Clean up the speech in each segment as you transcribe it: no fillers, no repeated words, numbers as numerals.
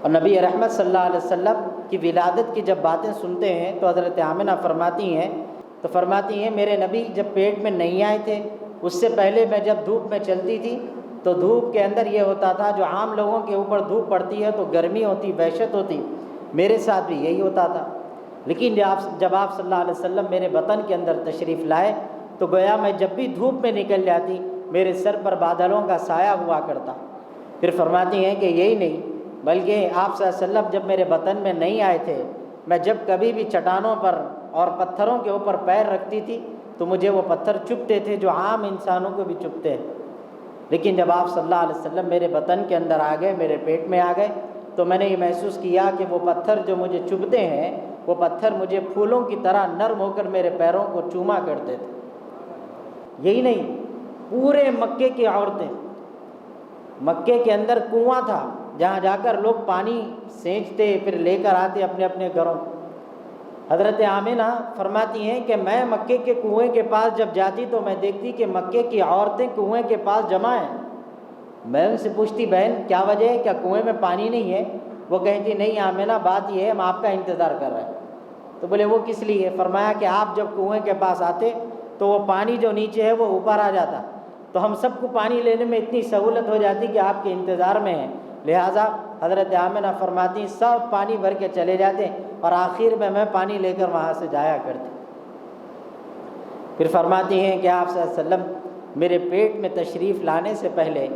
اور نبی رحمت صلی اللہ علیہ وسلم کی ولادت کی جب باتیں سنتے ہیں تو حضرت آمنہ فرماتی ہیں میرے نبی جب پیٹ میں نہیں آئے تھے، اس سے پہلے میں جب دھوپ میں چلتی تھی تو دھوپ کے اندر یہ ہوتا تھا، جو عام لوگوں کے اوپر دھوپ پڑتی ہے تو گرمی ہوتی، وحشت ہوتی، میرے ساتھ بھی یہی ہوتا تھا، لیکن جب آپ صلی اللہ علیہ وسلم میرے وطن کے اندر تشریف لائے تو گویا میں جب بھی دھوپ میں نکل جاتی میرے سر پر بادلوں کا سایہ ہوا کرتا۔ پھر فرماتی ہیں کہ یہی نہیں بلکہ آپ صلی اللہ علیہ وسلم جب میرے وطن میں نہیں آئے تھے، میں جب کبھی بھی چٹانوں پر اور پتھروں کے اوپر پیر رکھتی تھی تو مجھے وہ پتھر چبھتے تھے جو عام انسانوں کو بھی چبھتے ہیں، لیکن جب آپ صلی اللہ علیہ وسلم میرے وطن کے اندر آ گئے، میرے پیٹ میں آ گئے تو میں نے یہ محسوس کیا کہ وہ پتھر جو مجھے چبھتے ہیں وہ پتھر مجھے پھولوں کی طرح نرم ہو کر میرے پیروں کو چوما کرتے تھے۔ یہی نہیں، پورے مکے کی عورتیں، مکے کے اندر کنواں تھا جہاں جا کر لوگ پانی سینچتے پھر لے کر آتے اپنے اپنے گھروں۔ حضرت آمنہ فرماتی ہیں کہ میں مکے کے کنویں کے پاس جب جاتی تو میں دیکھتی کہ مکے کی عورتیں کنویں کے پاس جمع ہیں۔ میں ان سے پوچھتی بہن کیا وجہ ہے، کیا کنویں میں پانی نہیں ہے؟ وہ کہتی نہیں آمنہ بات یہ ہے ہم آپ کا انتظار کر رہے ہیں۔ تو بولے وہ کس لیے؟ فرمایا کہ آپ جب کنویں کے پاس آتے تو وہ پانی جو نیچے ہے وہ اوپر آ جاتا، تو ہم سب کو پانی لینے میں اتنی سہولت ہو جاتی کہ آپ کے انتظار میں ہیں، لہٰذا حضرت آمنہ فرماتی سب پانی بھر کے چلے جاتے اور آخر میں پانی لے کر وہاں سے جایا کرتی۔ پھر فرماتی ہیں کہ آپ صلی اللہ علیہ وسلم میرے پیٹ میں تشریف لانے سے پہلے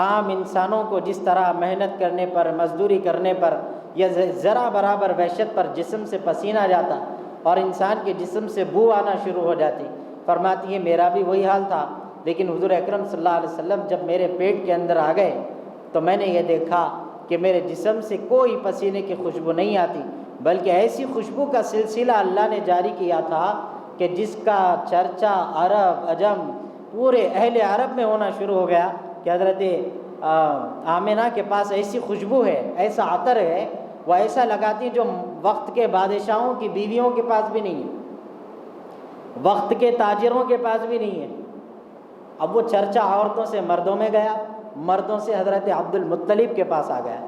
عام انسانوں کو جس طرح محنت کرنے پر، مزدوری کرنے پر یا ذرا برابر وحشت پر جسم سے پسینہ جاتا اور انسان کے جسم سے بو آنا شروع ہو جاتی، فرماتی ہے میرا بھی وہی حال تھا، لیکن حضور اکرم صلی اللہ علیہ وسلم جب میرے پیٹ کے اندر آ گئے تو میں نے یہ دیکھا کہ میرے جسم سے کوئی پسینے کی خوشبو نہیں آتی، بلکہ ایسی خوشبو کا سلسلہ اللہ نے جاری کیا تھا کہ جس کا چرچا عرب عجم پورے اہل عرب میں ہونا شروع ہو گیا کہ حضرت آمنہ کے پاس ایسی خوشبو ہے، ایسا عطر ہے، وہ ایسا لگاتی جو وقت کے بادشاہوں کی بیویوں کے پاس بھی نہیں ہے، وقت کے تاجروں کے پاس بھی نہیں ہے۔ اب وہ چرچا عورتوں سے مردوں میں گیا، مردوں سے حضرت عبد المطلب کے پاس آ گیا۔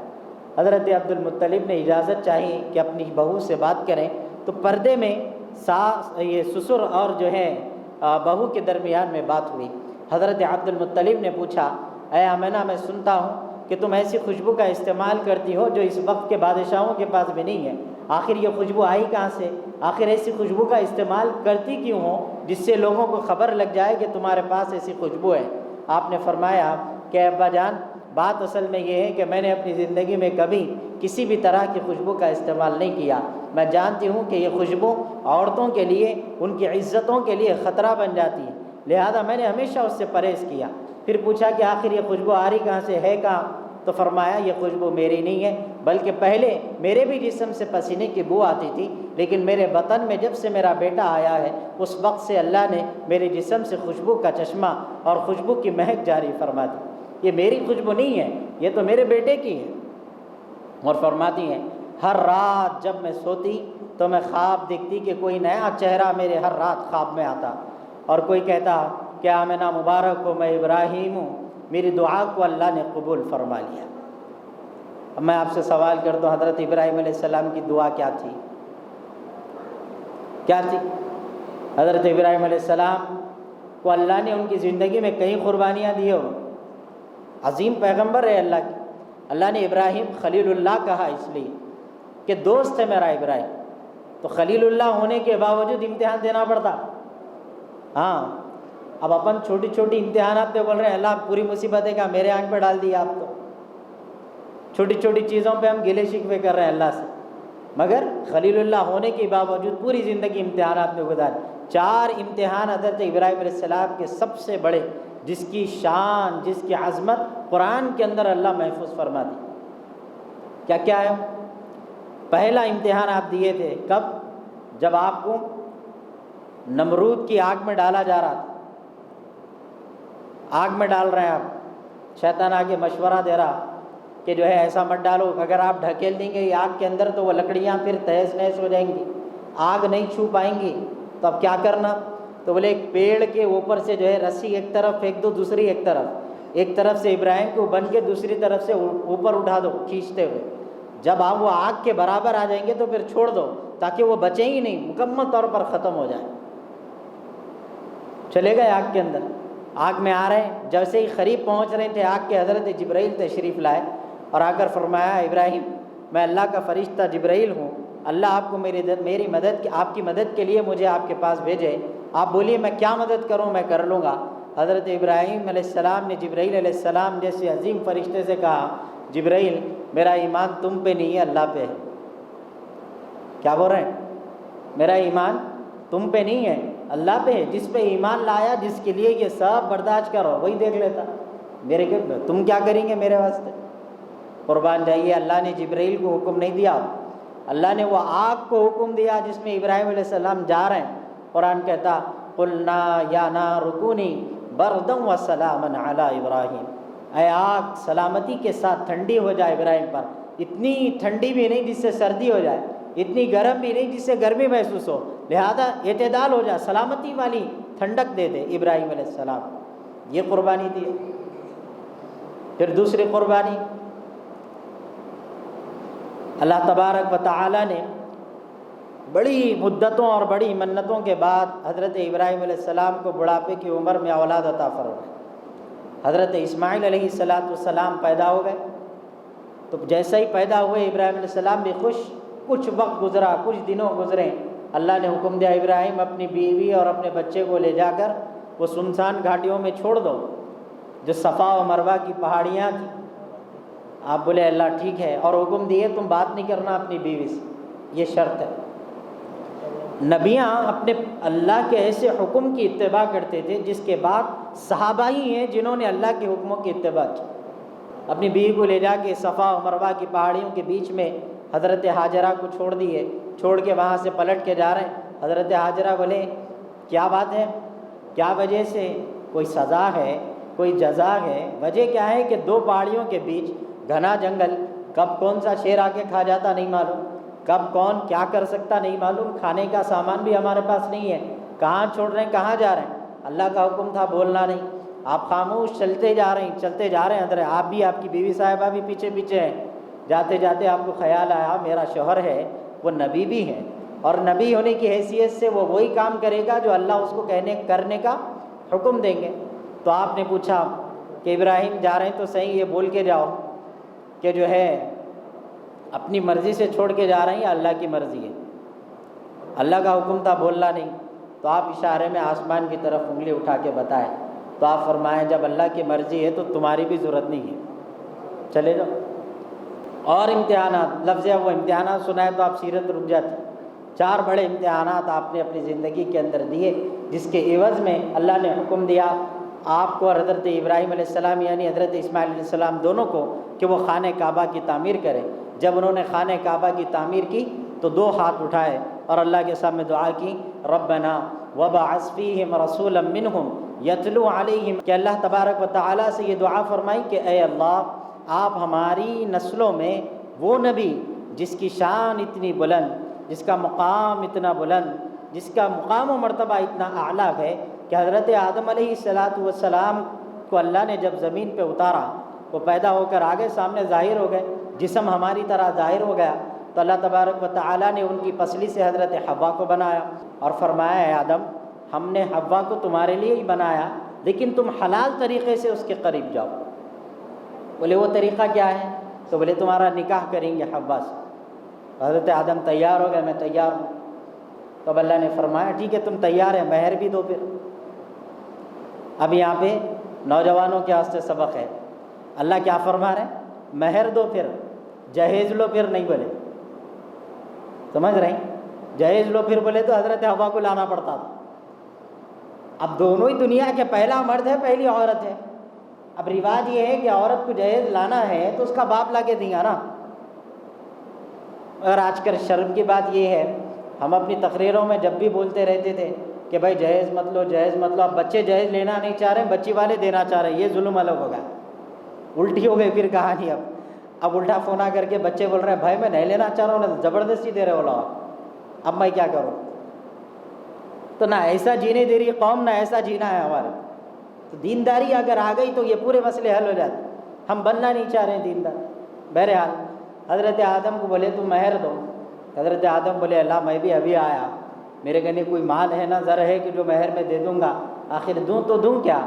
حضرت عبد المطلب نے اجازت چاہی کہ اپنی بہو سے بات کریں، تو پردے میں یہ سسر اور جو ہے بہو کے درمیان میں بات ہوئی۔ حضرت عبد المطلب نے پوچھا اے آمنہ میں سنتا ہوں کہ تم ایسی خوشبو کا استعمال کرتی ہو جو اس وقت کے بادشاہوں کے پاس بھی نہیں ہے، آخر یہ خوشبو آئی کہاں سے؟ آخر ایسی خوشبو کا استعمال کرتی کیوں ہو جس سے لوگوں کو خبر لگ جائے کہ تمہارے پاس ایسی خوشبو ہے؟ آپ نے فرمایا کہ ابا جان بات اصل میں یہ ہے کہ میں نے اپنی زندگی میں کبھی کسی بھی طرح کی خوشبو کا استعمال نہیں کیا، میں جانتی ہوں کہ یہ خوشبو عورتوں کے لیے، ان کی عزتوں کے لیے خطرہ بن جاتی ہے، لہذا میں نے ہمیشہ اس سے پرہیز کیا۔ پھر پوچھا کہ آخر یہ خوشبو آ رہی کہاں سے ہے کہاں؟ تو فرمایا یہ خوشبو میری نہیں ہے، بلکہ پہلے میرے بھی جسم سے پسینے کی بو آتی تھی، لیکن میرے وطن میں جب سے میرا بیٹا آیا ہے اس وقت سے اللہ نے میرے جسم سے خوشبو کا چشمہ اور خوشبو کی مہک جاری فرما دی، یہ میری خوشبو نہیں ہے، یہ تو میرے بیٹے کی ہے۔ اور فرماتی ہیں ہر رات جب میں سوتی تو میں خواب دیکھتی کہ کوئی نیا چہرہ میرے ہر رات خواب میں آتا، اور کوئی کہتا کہ آمنہ مبارک ہو میں ابراہیم ہوں، میری دعا کو اللہ نے قبول فرما لیا۔ اب میں آپ سے سوال کر دوں حضرت ابراہیم علیہ السلام کی دعا کیا تھی؟ کیا تھی؟ حضرت ابراہیم علیہ السلام کو اللہ نے ان کی زندگی میں کئی قربانیاں دی ہو، عظیم پیغمبر ہے اللہ کی، اللہ نے ابراہیم خلیل اللہ کہا اس لیے کہ دوست ہے میرا ابراہیم، تو خلیل اللہ ہونے کے باوجود امتحان دینا پڑتا۔ ہاں اب اپن چھوٹی چھوٹی امتحانات پہ بول رہے ہیں اللہ پوری مصیبتیں کا میرے آنکھ پہ ڈال دیا، آپ تو چھوٹی چھوٹی چیزوں پہ ہم گلے شکوے کر رہے ہیں اللہ سے، مگر خلیل اللہ ہونے کے باوجود پوری زندگی امتحانات میں گزاری۔ 4 امتحان حضرت ابراہیم علیہ السلام کے سب سے بڑے، جس کی شان، جس کی عظمت قرآن کے اندر اللہ محفوظ فرما دی۔ کیا کیا ہے؟ پہلا امتحان آپ دیے تھے کب؟ جب آپ کو نمرود کی آگ میں ڈالا جا رہا تھا، آگ میں ڈال رہے ہیں آپ، شیطان آگے مشورہ دے رہا کہ جو ہے ایسا مت ڈالو، اگر آپ ڈھکیل دیں گے یہ آگ کے اندر تو وہ لکڑیاں پھر تہس نہس ہو جائیں گی، آگ نہیں چھو پائیں گی، تو اب کیا کرنا؟ تو بولے ایک پیڑ کے اوپر سے جو ہے رسی ایک طرف پھینک دو، دوسری ایک طرف سے ابراہیم کو بن کے دوسری طرف سے اوپر اٹھا دو کھینچتے ہوئے، جب آپ وہ آگ کے برابر آ جائیں گے تو پھر چھوڑ دو تاکہ وہ بچیں ہی نہیں، مکمل طور پر ختم ہو جائے۔ چلے گئے آگ کے اندر، آگ میں آ رہے ہیں، جیسے ہی قریب پہنچ رہے تھے آگ کے حضرت جبرائیل تشریف لائے اور آ کر فرمایا ابراہیم میں اللہ کا فرشتہ جبرائیل ہوں، اللہ آپ کو میری مدد آپ کی مدد کے لیے مجھے آپ کے پاس بھیجے، آپ بولیے میں کیا مدد کروں، میں کر لوں گا۔ حضرت ابراہیم علیہ السلام نے جبرائیل علیہ السلام جیسے عظیم فرشتے سے کہا جبرائیل میرا ایمان تم پہ نہیں ہے اللہ پہ ہے۔ کیا بول رہے ہیں؟ میرا ایمان تم پہ نہیں ہے اللہ پہ ہے، جس پہ ایمان لایا جس کے لیے یہ سب برداشت کرو وہی دیکھ لیتا، میرے کے تم کیا کریں گے میرے واسطے۔ قربان جائیے، اللہ نے جبرائیل کو حکم نہیں دیا، اللہ نے وہ آگ کو حکم دیا جس میں ابراہیم علیہ السلام جا رہے ہیں۔ قرآن کہتا قلنا یا نار کونی بردا وسلاما علی ابراہیم، اے آگ سلامتی کے ساتھ ٹھنڈی ہو جائے ابراہیم پر، اتنی ٹھنڈی بھی نہیں جس سے سردی ہو جائے، اتنی گرم بھی نہیں جس سے گرمی محسوس ہو، لہذا اعتدال ہو جائے، سلامتی والی ٹھنڈک دے دے ابراہیم علیہ السلام۔ یہ قربانی دی۔ پھر دوسری قربانی، اللہ تبارک و تعالی نے بڑی مدتوں اور بڑی منتوں کے بعد حضرت ابراہیم علیہ السلام کو بڑھاپے کی عمر میں اولاد عطا فرمائی۔ حضرت اسماعیل علیہ السلام پیدا ہو گئے، تو جیسے ہی پیدا ہوئے ابراہیم علیہ السلام بھی خوش۔ کچھ وقت گزرا، کچھ دنوں گزرے، اللہ نے حکم دیا ابراہیم اپنی بیوی اور اپنے بچے کو لے جا کر وہ سنسان گھاٹیوں میں چھوڑ دو جو صفا و مروہ کی پہاڑیاں تھیں۔ آپ بولے اللہ ٹھیک ہے، اور حکم دیے تم بات نہیں کرنا اپنی بیوی سے، یہ شرط ہے۔ نبیاں اپنے اللہ کے ایسے حکم کی اتباع کرتے تھے جس کے بعد صحابہ ہی ہیں جنہوں نے اللہ کے حکموں کی اتباع کی۔ اپنی بیوی کو لے جا کے صفا و مروہ کی پہاڑیوں کے بیچ میں حضرت حاجرہ کو چھوڑ دیے، چھوڑ کے وہاں سے پلٹ کے جا رہے ہیں۔ حضرت حاجرہ بولے کیا بات ہے، کیا وجہ سے، کوئی سزا ہے، کوئی جزا ہے؟ وجہ کیا ہے کہ دو پہاڑیوں کے بیچ گھنا جنگل، کب کون سا شیر آ کے کھا جاتا نہیں معلوم، کب کون کیا کر سکتا نہیں معلوم، کھانے کا سامان بھی ہمارے پاس نہیں ہے، کہاں چھوڑ رہے ہیں، کہاں جا رہے ہیں؟ اللہ کا حکم تھا بولنا نہیں، آپ خاموش چلتے جا رہے ہیں، چلتے جا رہے ہیں۔ حضرت آپ بھی، آپ کی بیوی صاحبہ بھی پیچھے پیچھے ہیں۔ جاتے جاتے آپ کو خیال آیا میرا شوہر ہے وہ نبی بھی ہے، اور نبی ہونے کی حیثیت سے وہ وہی کام کرے گا جو اللہ اس کو کرنے کا حکم دیں گے۔ تو آپ نے پوچھا کہ ابراہیم جا رہے ہیں تو صحیح یہ بول کے جاؤ کہ جو ہے اپنی مرضی سے چھوڑ کے جا رہے ہیں یا اللہ کی مرضی ہے؟ اللہ کا حکم تھا بولنا نہیں، تو آپ اشارے میں آسمان کی طرف انگلی اٹھا کے بتائیں، تو آپ فرمائیں جب اللہ کی مرضی ہے تو تمہاری بھی ضرورت نہیں ہے، چلے جاؤ۔ اور امتحانات، لفظ وہ امتحانات سنائے تو آپ سیرت رک جاتی۔ 4 بڑے امتحانات آپ نے اپنی زندگی کے اندر دیے، جس کے عوض میں اللہ نے حکم دیا آپ کو اور حضرت ابراہیم علیہ السلام یعنی حضرت اسماعیل علیہ السلام دونوں کو کہ وہ خانہ کعبہ کی تعمیر کریں۔ جب انہوں نے خانہ کعبہ کی تعمیر کی تو 2 ہاتھ اٹھائے اور اللہ کے سامنے دعا کی، ربنا وبعث فیہم رسولا منہم یتلو علیہم، کہ اللہ تبارک و تعالیٰ سے یہ دعا فرمائی کہ اے اللہ آپ ہماری نسلوں میں وہ نبی جس کی شان اتنی بلند، جس کا مقام اتنا بلند، جس کا مقام و مرتبہ اتنا اعلیٰ ہے کہ حضرت آدم علیہ السلام کو اللہ نے جب زمین پہ اتارا وہ پیدا ہو کر آگے سامنے ظاہر ہو گئے، جسم ہماری طرح ظاہر ہو گیا، تو اللہ تبارک و تعالیٰ نے ان کی پسلی سے حضرت حوا کو بنایا اور فرمایا اے آدم ہم نے حوا کو تمہارے لیے ہی بنایا، لیکن تم حلال طریقے سے اس کے قریب جاؤ۔ بولے وہ طریقہ کیا ہے؟ تو بولے تمہارا نکاح کریں گے حوا سے۔ حضرت آدم تیار ہو گئے، میں تیار ہوں۔ تو اب اللہ نے فرمایا ٹھیک ہے تم تیار ہیں، مہر بھی دو۔ پھر اب یہاں پہ نوجوانوں کے واسطے سبق ہے، اللہ کیا فرما رہے ہیں؟ مہر دو، پھر جہیز لو، پھر نہیں بولے، سمجھ رہے ہیں؟ جہیز لو پھر بولے تو حضرت حوا کو لانا پڑتا تھا۔ اب دونوں ہی دنیا کے پہلا مرد ہے پہلی عورت ہے، اب رواج یہ ہے کہ عورت کو جہیز لانا ہے تو اس کا باپ لا کے دیں گا نا۔ اور آج کل شرم کی بات یہ ہے، ہم اپنی تقریروں میں جب بھی بولتے رہتے تھے کہ بھائی جہیز مت لو، جہیز مت لو، اب بچے جہیز لینا نہیں چاہ رہے، بچی والے دینا چاہ رہے ہیں، یہ ظلم الگ ہوگا، الٹی ہو گئی پھر کہانی۔ اب الٹا فون آ کر کے بچے بول رہے ہیں بھائی میں نہیں لینا چاہ رہا ہوں، زبردستی دے رہے ہو لو، اب میں کیا کروں؟ تو نہ ایسا جینے دے رہی قوم، نہ ایسا جینا ہے ہمارے۔ تو دینداری اگر آ گئی تو یہ پورے مسئلے حل ہو جاتے۔ ہم بننا نہیں چاہ رہے ہیں دیندار۔ بہرحال حضرت آدم کو بولے تم مہر دو. حضرت آدم بولے اللہ میں بھی ابھی آیا, میرے گھر کوئی مال ہے نہ زر ہے کہ جو مہر میں دے دوں گا, آخر دوں تو دوں کیا.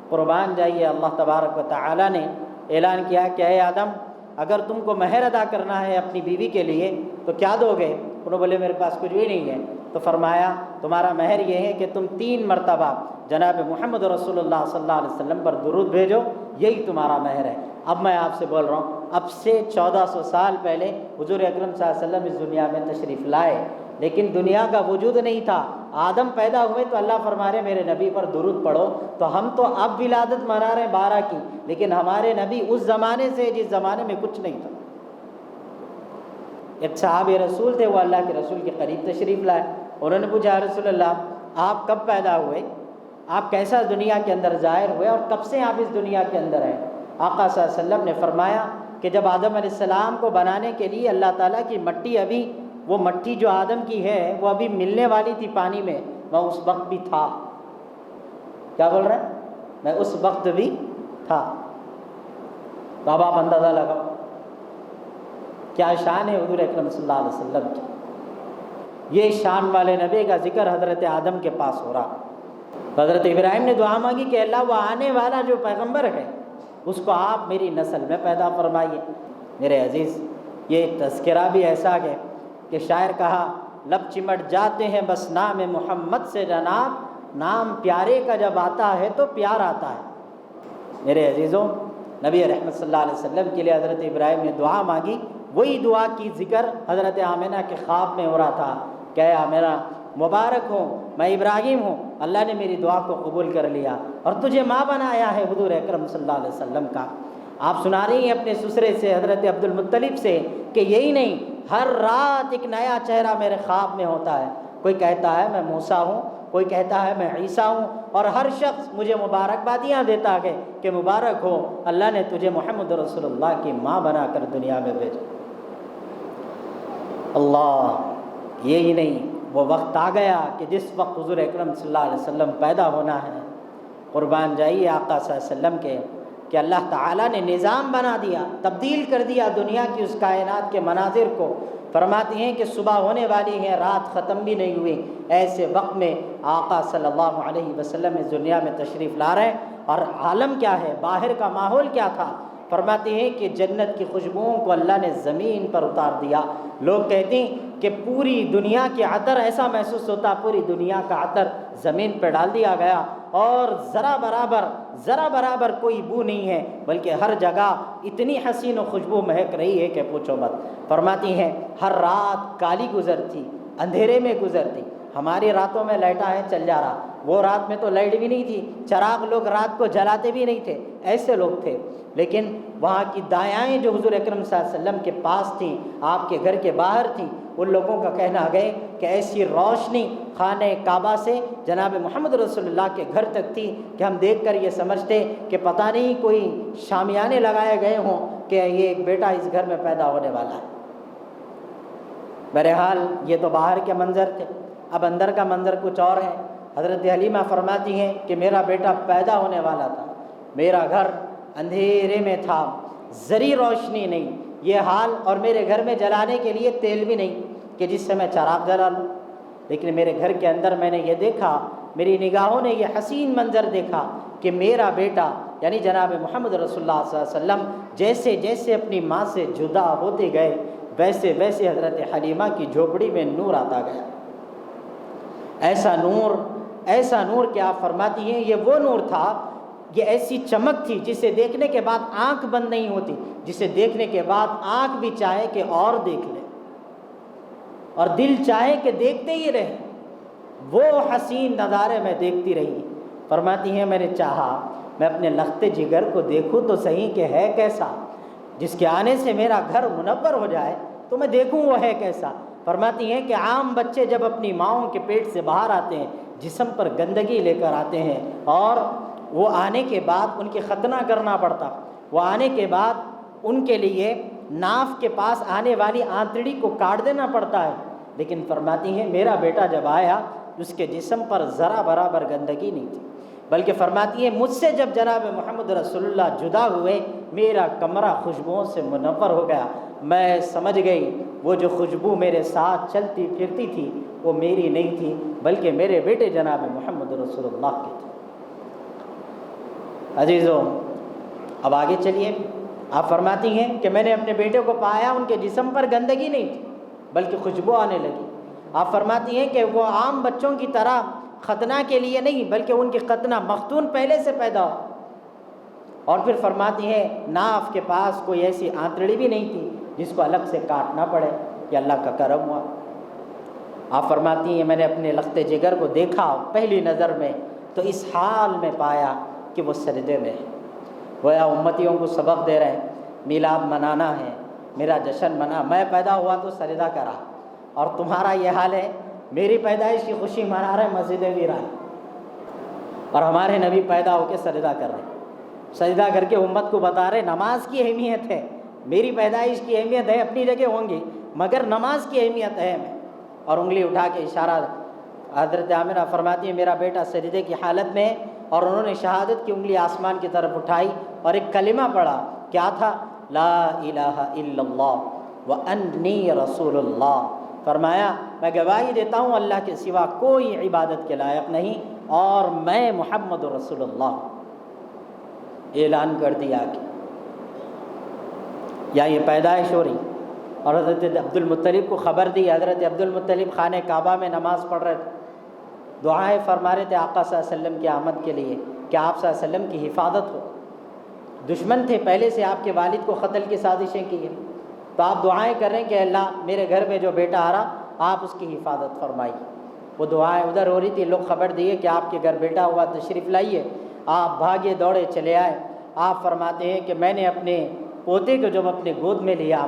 قربان جائیے, اللہ تبارک و تعالیٰ نے اعلان کیا کہ اے آدم اگر تم کو مہر ادا کرنا ہے اپنی بیوی کے لیے تو کیا دو گے. انہوں بولے میرے پاس کچھ بھی نہیں ہے. تو فرمایا تمہارا مہر یہ ہے کہ تم 3 مرتبہ جناب محمد رسول اللہ صلی اللہ علیہ وسلم پر درود بھیجو, یہی تمہارا مہر ہے. اب میں آپ سے بول رہا ہوں, اب سے 1400 سال پہلے حضور اکرم صلی اللہ علیہ وسلم اس دنیا میں تشریف لائے, لیکن دنیا کا وجود نہیں تھا. آدم پیدا ہوئے تو اللہ فرما رہے میرے نبی پر درود پڑھو. تو ہم تو اب ولادت منا رہے ہیں 12 کی, لیکن ہمارے نبی اس زمانے سے جس زمانے میں کچھ نہیں تھا. ایک صحابی رسول تھے, وہ اللہ کے رسول کے قریب تشریف لائے. انہوں نے پوچھا رسول اللہ آپ کب پیدا ہوئے, آپ کیسا دنیا کے اندر ظاہر ہوئے, اور کب سے آپ اس دنیا کے اندر ہیں. آقا صلی اللہ علیہ وسلم نے فرمایا کہ جب آدم علیہ السلام کو بنانے کے لیے اللہ تعالیٰ کی مٹی, ابھی وہ مٹی جو آدم کی ہے وہ ابھی ملنے والی تھی پانی میں, میں اس وقت بھی تھا. کیا بول رہے ہیں, میں اس وقت بھی تھا. تو اب آپ اندازہ لگاؤ کیا شان ہے حضور اکرم صلی اللہ علیہ وسلم کی. یہ شان والے نبی کا ذکر حضرت آدم کے پاس ہو رہا. تو حضرت ابراہیم نے دعا مانگی کہ اللہ وہ آنے والا جو پیغمبر ہے اس کو آپ میری نسل میں پیدا فرمائیے. میرے عزیز, یہ تذکرہ بھی ایسا ہے کہ شاعر کہا لب چمٹ جاتے ہیں بس نام محمد سے جناب, نام پیارے کا جب آتا ہے تو پیار آتا ہے. میرے عزیزوں, نبی رحمت صلی اللہ علیہ وسلم کے لیے حضرت ابراہیم نے دعا مانگی. وہی دعا کی ذکر حضرت آمنہ کے خواب میں ہو رہا تھا کہ اے آمنہ مبارک ہوں, میں ابراہیم ہوں, اللہ نے میری دعا کو قبول کر لیا اور تجھے ماں بنایا ہے حضور اکرم صلی اللہ علیہ وسلم کا. آپ سنا رہی ہیں اپنے سسرے سے حضرت عبد المطلب سے کہ یہی نہیں, ہر رات ایک نیا چہرہ میرے خواب میں ہوتا ہے. کوئی کہتا ہے میں موسیٰ ہوں, کوئی کہتا ہے میں عیسیٰ ہوں, اور ہر شخص مجھے مبارکبادیاں دیتا ہے کہ مبارک ہو, اللہ نے تجھے محمد رسول اللہ کی ماں بنا کر دنیا میں بھیجا. اللہ, یہی نہیں, وہ وقت آ گیا کہ جس وقت حضور اکرم صلی اللہ علیہ وسلم پیدا ہونا ہے. قربان جائیے آقا صلی اللہ علیہ وسلم کے کہ اللہ تعالیٰ نے نظام بنا دیا, تبدیل کر دیا دنیا کی اس کائنات کے مناظر کو. فرماتی ہیں کہ صبح ہونے والی ہے, رات ختم بھی نہیں ہوئی, ایسے وقت میں آقا صلی اللہ علیہ وسلم اس دنیا میں تشریف لا رہے ہیں. اور عالم کیا ہے, باہر کا ماحول کیا تھا. فرماتے ہیں کہ جنت کی خوشبوؤں کو اللہ نے زمین پر اتار دیا. لوگ کہتے ہیں کہ پوری دنیا کے عطر ایسا محسوس ہوتا, پوری دنیا کا عطر زمین پہ ڈال دیا گیا اور ذرا برابر کوئی بو نہیں ہے, بلکہ ہر جگہ اتنی حسین و خوشبو مہک رہی ہے کہ پوچھو مت. فرماتی ہیں ہر رات کالی گزرتی, اندھیرے میں گزرتی. ہماری راتوں میں لائٹاں ہیں چل جا رہا, وہ رات میں تو لائٹ بھی نہیں تھی, چراغ لوگ رات کو جلاتے بھی نہیں تھے, ایسے لوگ تھے. لیکن وہاں کی دایائیں جو حضور اکرم صلی اللہ علیہ وسلم کے پاس تھیں, آپ کے گھر کے باہر تھیں, ان لوگوں کا کہنا گئے کہ ایسی روشنی خانہ کعبہ سے جناب محمد رسول اللہ کے گھر تک تھی کہ ہم دیکھ کر یہ سمجھتے کہ پتہ نہیں کوئی شامیانے لگائے گئے ہوں کہ یہ ایک بیٹا اس گھر میں پیدا ہونے والا ہے. بہرحال یہ تو باہر کے منظر تھے, اب اندر کا منظر کچھ اور ہے. حضرت حلیمہ فرماتی ہیں کہ میرا بیٹا پیدا ہونے والا تھا, میرا گھر اندھیرے میں تھا, ذری روشنی نہیں, یہ حال, اور میرے گھر میں جلانے کے لیے تیل بھی نہیں کہ جس سے میں چراغ جلا لوں. لیکن میرے گھر کے اندر میں نے یہ دیکھا, میری نگاہوں نے یہ حسین منظر دیکھا کہ میرا بیٹا یعنی جناب محمد رسول اللہ صلی اللہ علیہ وسلم جیسے جیسے اپنی ماں سے جدا ہوتے گئے ویسے ویسے حضرت حلیمہ کی جھوپڑی میں نور آتا گیا. ایسا نور کہ آپ فرماتی ہیں یہ وہ نور تھا, یہ ایسی چمک تھی جسے دیکھنے کے بعد آنکھ بند نہیں ہوتی, جسے دیکھنے کے بعد آنکھ بھی چاہے کہ اور دیکھ لے اور دل چاہے کہ دیکھتے ہی رہے. وہ حسین نظارے میں دیکھتی رہی. فرماتی ہیں میں نے چاہا میں اپنے لخت جگر کو دیکھوں تو صحیح کہ ہے کیسا, جس کے آنے سے میرا گھر منور ہو جائے تو میں دیکھوں وہ ہے کیسا. فرماتی ہیں کہ عام بچے جب اپنی ماؤں کے پیٹ سے باہر آتے ہیں جسم پر گندگی لے کر آتے ہیں, اور وہ آنے کے بعد ان کے ختنہ کرنا پڑتا, وہ آنے کے بعد ان کے لیے ناف کے پاس آنے والی آنتڑی کو کاٹ دینا پڑتا ہے. لیکن فرماتی ہیں میرا بیٹا جب آیا اس کے جسم پر ذرا برابر گندگی نہیں تھی. بلکہ فرماتی ہیں مجھ سے جب جناب محمد رسول اللہ جدا ہوئے میرا کمرہ خوشبوؤں سے منور ہو گیا، میں سمجھ گئی وہ جو خوشبو میرے ساتھ چلتی پھرتی تھی وہ میری نہیں تھی بلکہ میرے بیٹے جناب محمد رسول اللہ کی تھی۔ عزیزوں اب آگے چلیے، آپ فرماتی ہیں کہ میں نے اپنے بیٹے کو پایا، ان کے جسم پر گندگی نہیں تھی بلکہ خوشبو آنے لگی۔ آپ فرماتی ہیں کہ وہ عام بچوں کی طرح ختنہ کے لیے نہیں بلکہ ان کی ختنہ مختون پہلے سے پیدا ہو۔ اور پھر فرماتی ہیں ناف کے پاس کوئی ایسی آنتڑی بھی نہیں تھی جس کو الگ سے کاٹنا پڑے، یہ اللہ کا کرم ہوا۔ آپ فرماتی ہیں میں نے اپنے لخت جگر کو دیکھا پہلی نظر میں تو اس حال میں پایا کہ وہ سجدے میں ہے، گویا امتیوں کو سبق دے رہے ہیں میلاد منانا ہے، میرا جشن منا، میں پیدا ہوا تو سجدہ کرا، اور تمہارا یہ حال ہے میری پیدائش کی خوشی منا رہے مسجد ویران، اور ہمارے نبی پیدا ہو کے سجدہ کر رہے، سجدہ کر کے امت کو بتا رہے نماز کی اہمیت ہے، میری پیدائش کی اہمیت ہے اپنی جگہ ہوں گی مگر نماز کی اہمیت ہے میں، اور انگلی اٹھا کے اشارہ حضرت آمنہ فرماتی ہے میرا بیٹا سجدے کی حالت میں، اور انہوں نے شہادت کی انگلی آسمان کی طرف اٹھائی اور ایک کلمہ پڑھا، کیا تھا؟ لا الہ الا اللہ وانی رسول اللہ، فرمایا میں گواہی دیتا ہوں اللہ کے سوا کوئی عبادت کے لائق نہیں اور میں محمد رسول اللہ، اعلان کر دیا کہ یا یہ پیدائش ہو رہی، اور حضرت عبد المطلب کو خبر دی، حضرت عبد المطلب خانہ کعبہ میں نماز پڑھ رہے تھے، دعائیں فرما رہے تھے آقا صلی اللہ علیہ وسلم کی آمد کے لیے کہ آپ صلی اللہ علیہ وسلم کی حفاظت ہو، دشمن تھے پہلے سے آپ کے والد کو قتل کی سازشیں کی ہیں، تو آپ دعائیں کر رہے ہیں کہ اللہ میرے گھر میں جو بیٹا آ رہا آپ اس کی حفاظت فرمائیے، وہ دعائیں ادھر ہو رہی تھی، لوگ خبر دیے کہ آپ کے گھر بیٹا ہوا تشریف لائیے، آپ بھاگے دوڑے چلے آئے، آپ فرماتے ہیں کہ میں نے اپنے پوتے کو جب اپنے گود میں لیا،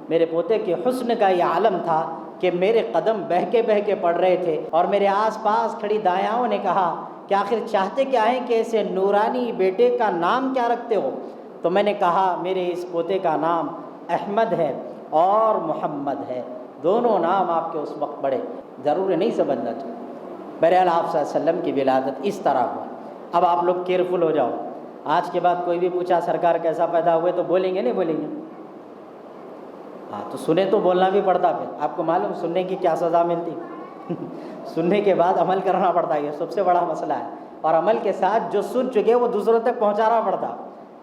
میرے پوتے کے حسن کا یہ عالم تھا کہ میرے قدم بہہ کے پڑ رہے تھے، اور میرے آس پاس کھڑی دایاؤں نے کہا کہ آخر چاہتے کیا ہیں کہ ایسے نورانی بیٹے کا نام کیا رکھتے ہو؟ تو میں نے کہا میرے اس پوتے کا نام احمد ہے اور محمد ہے، دونوں نام آپ کے اس وقت پڑے، ضروری نہیں سمجھنا چاہیے۔ بہرحال آپ صلی اللہ علیہ وسلم کی ولادت اس طرح ہوا۔ اب آپ لوگ کیئرفل ہو جاؤ، آج کے بعد کوئی بھی پوچھا سرکار کیسا پیدا ہوئے تو بولیں گے نہیں بولیں گے؟ ہاں تو سنے تو بولنا بھی پڑتا، پھر آپ کو معلوم سننے کی کیا سزا ملتی سننے کے بعد عمل کرنا پڑتا ہے، یہ سب سے بڑا مسئلہ ہے، اور عمل کے ساتھ جو سن چکے وہ دوسروں تک پہنچانا پڑتا،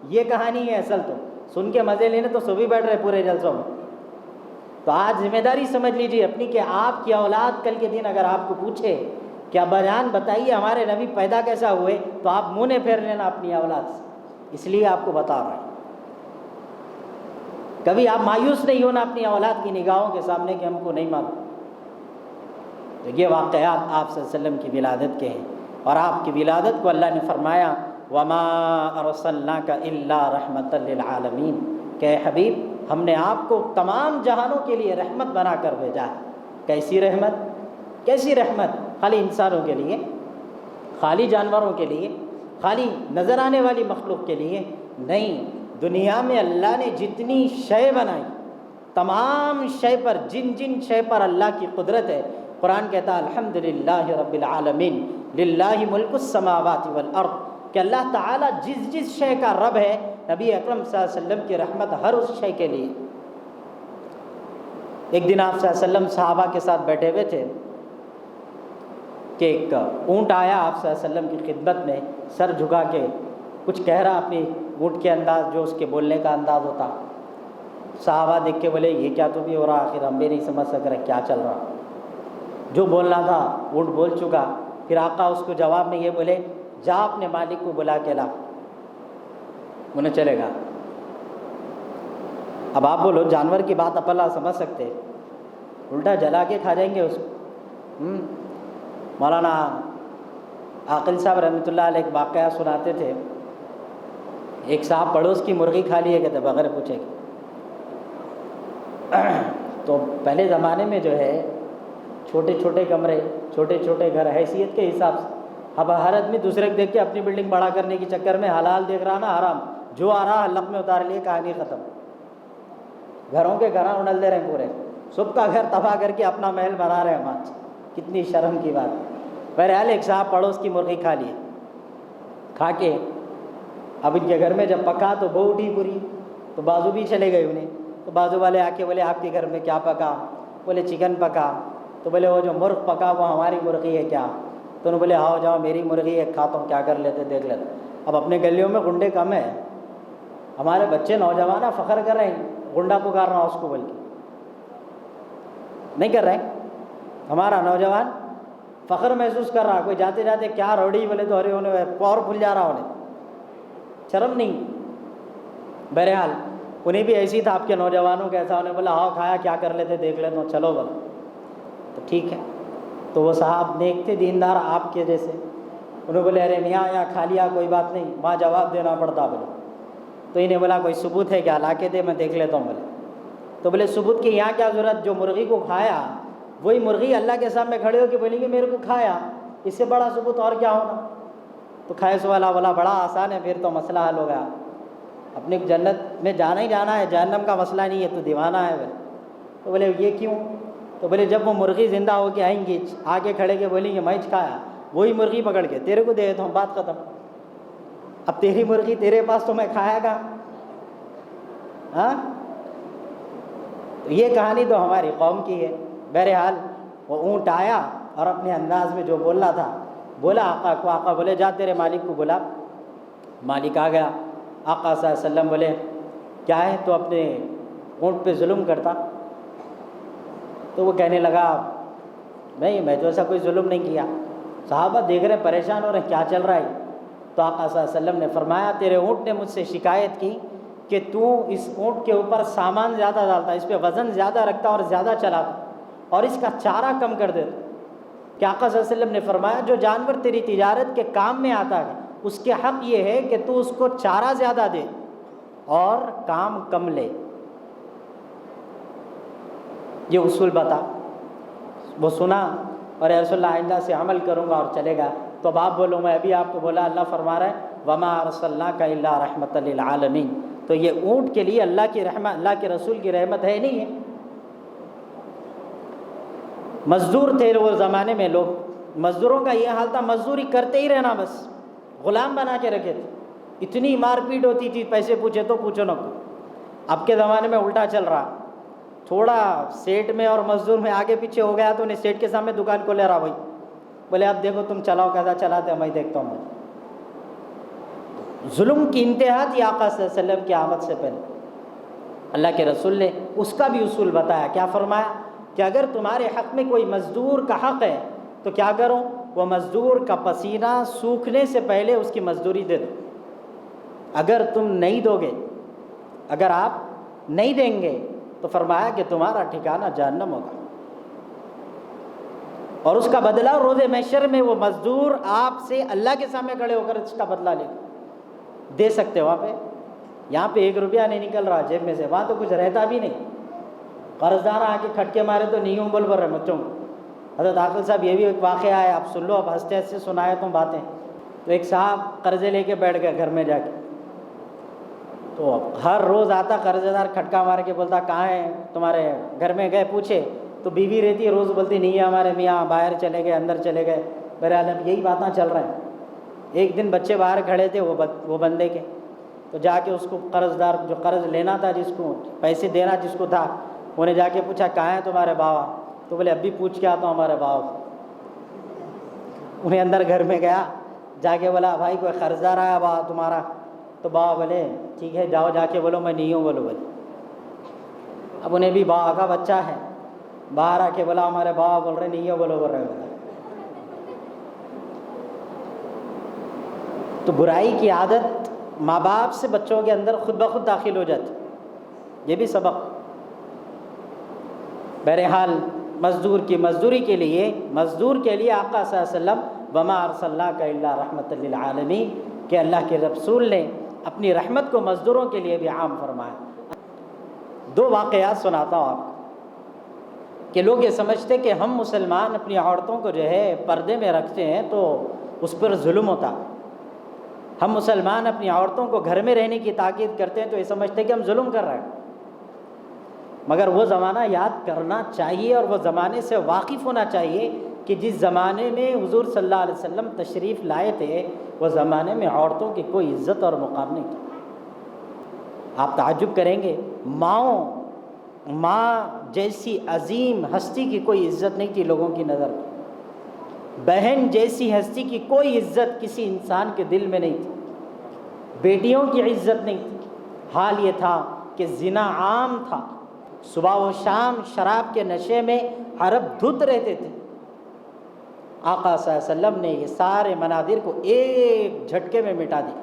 یہ کہانی ہے اصل، تو سن کے مزے لینے تو سب ہی بیٹھ رہے پورے جلسوں میں۔ تو آج ذمہ داری سمجھ لیجیے اپنی کہ آپ کی اولاد کل کے دن اگر آپ کو پوچھے کہ ابا جان بتائیے ہمارے نبی پیدا کیسا ہوئے، تو آپ منہ پھیر لینا اپنی اولاد سے، اس لیے آپ کو بتا رہا ہے۔ کبھی آپ مایوس نہیں ہونا اپنی اولاد کی نگاہوں کے سامنے کہ ہم کو نہیں معلوم۔ تو یہ واقعات آپ صلی اللہ علیہ وسلم کی ولادت کے ہیں، اور آپ کی ولادت کو اللہ نے فرمایا وما ارسلناک الا رحمۃ للعالمین، کہ اے حبیب ہم نے آپ کو تمام جہانوں کے لیے رحمت بنا کر بھیجا ہے۔ کیسی رحمت؟ کیسی رحمت؟ خالی انسانوں کے لیے، خالی جانوروں کے لیے، خالی نظر آنے والی مخلوق کے لیے نہیں، دنیا میں اللہ نے جتنی شے بنائی تمام شے پر، جن جن شے پر اللہ کی قدرت ہے، قرآن کہتا ہے الحمدللہ رب العالمین للہ ملک السماوات والارض، کہ اللہ تعالیٰ جس جس شے کا رب ہے، نبی اکرم صلی اللہ علیہ وسلم کی رحمت ہر اس شے کے لیے۔ ایک دن آپ صلی اللہ علیہ وسلم صحابہ کے ساتھ بیٹھے ہوئے تھے کہ ایک اونٹ آیا آپ صلی اللہ علیہ وسلم کی خدمت میں، سر جھکا کے کچھ کہہ رہا اپنی اونٹ کے انداز جو اس کے بولنے کا انداز ہوتا، صحابہ دیکھ کے بولے یہ کیا تو بھی ہو رہا، آخر ہم بھی نہیں سمجھ سک رہے کیا چل رہا، جو بولنا تھا اونٹ بول چکا۔ پھر آقا اس کو جواب میں یہ بولے جا اپنے مالک کو بلا کے لا، انہیں چلے گا۔ اب آپ بولو جانور کی بات اپلا سمجھ سکتے، الٹا جلا کے کھا جائیں گے اس کو۔ مولانا عاقل صاحب رحمۃ اللہ علیہ ایک واقعہ سناتے تھے، ایک صاحب پڑوس کی مرغی کھا لیے کہتے بغیر پوچھے گا۔ تو پہلے زمانے میں جو ہے چھوٹے چھوٹے کمرے، چھوٹے چھوٹے گھر، حیثیت کے حساب سے، اب ہر آدمی دوسرے کو دیکھ کے اپنی بلڈنگ بڑا کرنے کے چکر میں حلال دیکھ رہا نا حرام، جو آ رہا حلق میں اتار لیے، کہانی ختم۔ گھروں کے گھر اڑل دے رہے ہیں پورے، سب کا گھر تباہ کر کے اپنا محل بنا رہے ہیں ہم، کتنی شرم کی بات۔ بہرحال ایک صاحب پڑوس کی مرغی کھا لیے، کھا کے اب ان کے گھر میں جب پکا تو بہو اٹھی پوری، تو بازو بھی چلے گئے انہیں، تو بازو والے آ کے بولے آپ کے گھر میں کیا پکا؟ بولے چکن پکا۔ تو بولے وہ جو مرغ پکا وہ ہماری مرغی ہے کیا؟ تو انہوں بولے آؤ جاؤ میری مرغی ہے، کھاتا ہوں، کیا کر لیتے دیکھ لیتے۔ اب اپنے گلیوں میں گنڈے کم ہیں، ہمارے بچے نوجوان فخر کر رہے ہیں، گنڈا پکار رہا اس کو بول کے نہیں کر رہے، ہمارا نوجوان فخر محسوس کر رہا، کوئی جاتے جاتے کیا روڑی بولے تو ارے انہیں پور پھول جا رہا، انہیں شرم نہیں۔ بہرحال انہیں بھی ایسی تھا آپ کے نوجوانوں کے ایسا، انہیں بولا ہاؤ کھایا، کیا کر لیتے دیکھ لیتے ہوں، چلو بولا تو ٹھیک ہے۔ تو وہ صاحب نیک تھے، دیندار آپ کے جیسے، انہوں بولے ارے میاں یہاں کھا لیا کوئی بات نہیں، وہاں جواب دینا پڑتا بولے۔ تو انہیں بولا کوئی ثبوت ہے کیا؟ لا کے دے میں دیکھ لیتا ہوں بولے۔ تو بولے ثبوت کی یہاں کیا ضرورت، جو مرغی کو کھایا وہی مرغی اللہ کے سامنے کھڑے ہو کے بولیں گے میرے کو کھایا، اس سے بڑا ثبوت اور کیا ہونا؟ تو کھائے والا بولا بڑا آسان ہے، پھر تو مسئلہ حل ہو گیا، اپنی جنت میں جانا ہی جانا ہے، جہنم کا مسئلہ نہیں ہے، تو دیوانہ ہے بولے۔ تو بولے یہ کیوں؟ تو بولے جب وہ مرغی زندہ ہو کے آئیں گی، آگے کھڑے کے بولیں گے میں کھایا، وہی مرغی پکڑ کے تیرے کو دے دیتا ہوں، بات ختم۔ اب تیری مرغی تیرے پاس تو میں کھایا گا، ہاں؟ تو یہ کہانی تو ہماری قوم کی ہے۔ بہرحال وہ اونٹ آیا اور اپنے انداز میں جو بولنا تھا بولا آقا کو، آقا بولے جا تیرے مالک کو بلا۔ مالک آ گیا، آقا صلی اللہ علیہ وسلم بولے کیا ہے تو اپنے اونٹ پہ ظلم کرتا؟ تو وہ کہنے لگا نہیں میں تو ایسا کوئی ظلم نہیں کیا۔ صحابہ دیکھ رہے پریشان ہو رہے کیا چل رہا ہے؟ تو آقا صلی اللہ علیہ وسلم نے فرمایا تیرے اونٹ نے مجھ سے شکایت کی کہ تو اس اونٹ کے اوپر سامان زیادہ ڈالتا، اس پہ وزن زیادہ رکھتا اور زیادہ چلاتا، اور اس کا چارہ کم کر دیتا۔ کہ آقا صلی اللہ علیہ وسلم نے فرمایا جو جانور تیری تجارت کے کام میں آتا ہے اس کے حق یہ ہے کہ تو اس کو چارہ زیادہ دے اور کام کم لے۔ یہ اصول بتا، وہ سنا اور اے رسول اللہ آئندہ سے عمل کروں گا اور چلے گا۔ تو اب آپ بولو، میں ابھی آپ کو بولا اللہ فرما رہا ہے وما ارسلناک الا رحمۃ للعالمین، تو یہ اونٹ کے لیے اللہ کی رحمت، اللہ کے رسول کی رحمت ہے نہیں ہے؟ مزدور تھے وہ زمانے میں، لوگ مزدوروں کا یہ حال تھا، مزدوری کرتے ہی رہنا، بس غلام بنا کے رکھے تھے، اتنی مار پیٹ ہوتی تھی، پیسے پوچھے تو پوچھو نہ۔ اب کے زمانے میں الٹا چل رہا، تھوڑا سیٹ میں اور مزدور میں آگے پیچھے ہو گیا تو انہیں سیٹ کے سامنے دکان کو لے رہا بھائی، بولے اب دیکھو تم چلاؤ کیسا چلاتے، میں دیکھتا ہوں۔ ظلم کی انتہا تھی آقا صلی اللہ علیہ وسلم کی آمد سے پہلے۔ اللہ کے رسول نے اس کا بھی اصول بتایا، کیا فرمایا کہ اگر تمہارے حق میں کوئی مزدور کا حق ہے تو کیا کرو، وہ مزدور کا پسینہ سوکھنے سے پہلے اس کی مزدوری دے دو۔ اگر تم نہیں دو گے، اگر آپ نہیں دیں گے تو فرمایا کہ تمہارا ٹھکانہ جہنم ہوگا، اور اس کا بدلہ روز محشر میں وہ مزدور آپ سے اللہ کے سامنے کھڑے ہو کر اس کا بدلہ دے سکتے۔ وہاں پہ یہاں پہ 1 روپیہ نہیں نکل رہا جیب میں سے، وہاں تو کچھ رہتا بھی نہیں، قرضدار آ کے کھٹکے مارے تو نیوں بول رہے بچوں کو۔ حضرت عاقل صاحب یہ بھی ایک واقعہ ہے، آپ سن لو، اب ہنستے ہنستے سنایا تم باتیں۔ تو ایک صاحب قرضے لے کے بیٹھ گئے گھر میں جا کے، تو ہر روز آتا قرضے دار کھٹکا مار کے بولتا کہاں ہے تمہارے، گھر میں گئے پوچھے تو بیوی رہتی ہے، روز بولتی نہیں ہے ہمارے میاں باہر چلے گئے، اندر چلے گئے۔ بہرحال اب یہی باتیں چل رہے ہیں۔ ایک دن بچے باہر کھڑے تھے وہ بندے کے، تو جا کے اس کو قرض دار جو قرض لینا تھا، جس کو پیسے دینا جس کو تھا، انہیں جا کے پوچھا کہاں ہے تمہارے بابا؟ تو بولے اب بھی پوچھ کے آتا ہوں ہمارے بابا کو۔ انہیں اندر گھر میں گیا، جا کے بولا بھائی کوئی قرض دار آیا بابا تمہارا؟ تو بابا بولے ٹھیک ہے جاؤ جا کے بولو میں نہیں ہوں، بولے۔ اب انہیں بھی بابا کا بچہ ہے، باہر آ کے بولا ہمارے بابا بول رہے نہیں ہو، بول رہے۔ تو برائی کی عادت ماں باپ سے بچوں کے اندر خود بخود داخل ہو جاتی، یہ بھی سبق۔ بہرحال مزدور کی مزدوری کے لیے، مزدور کے لیے آقا صلی اللہ علیہ وسلم وما ارسلناک الا رحمۃ للعالمین، کہ اللہ کے رسول نے اپنی رحمت کو مزدوروں کے لیے بھی عام فرمایا۔ 2 واقعات سناتا ہوں آپ کو، کہ لوگ یہ سمجھتے کہ ہم مسلمان اپنی عورتوں کو جو ہے پردے میں رکھتے ہیں تو اس پر ظلم ہوتا، ہم مسلمان اپنی عورتوں کو گھر میں رہنے کی تاکید کرتے ہیں تو یہ سمجھتے ہیں کہ ہم ظلم کر رہے ہیں۔ مگر وہ زمانہ یاد کرنا چاہیے اور وہ زمانے سے واقف ہونا چاہیے کہ جس زمانے میں حضور صلی اللہ علیہ وسلم تشریف لائے تھے وہ زمانے میں عورتوں کی کوئی عزت اور مقام نہیں تھا۔ آپ تعجب کریں گے، ماں جیسی عظیم ہستی کی کوئی عزت نہیں تھی لوگوں کی نظر میں، بہن جیسی ہستی کی کوئی عزت کسی انسان کے دل میں نہیں تھی، بیٹیوں کی عزت نہیں تھی۔ حال یہ تھا کہ زنا عام تھا، صبح و شام شراب کے نشے میں عرب دھت رہتے تھے۔ آقا صلی اللہ علیہ وسلم نے یہ سارے مناظر کو ایک جھٹکے میں مٹا دیا۔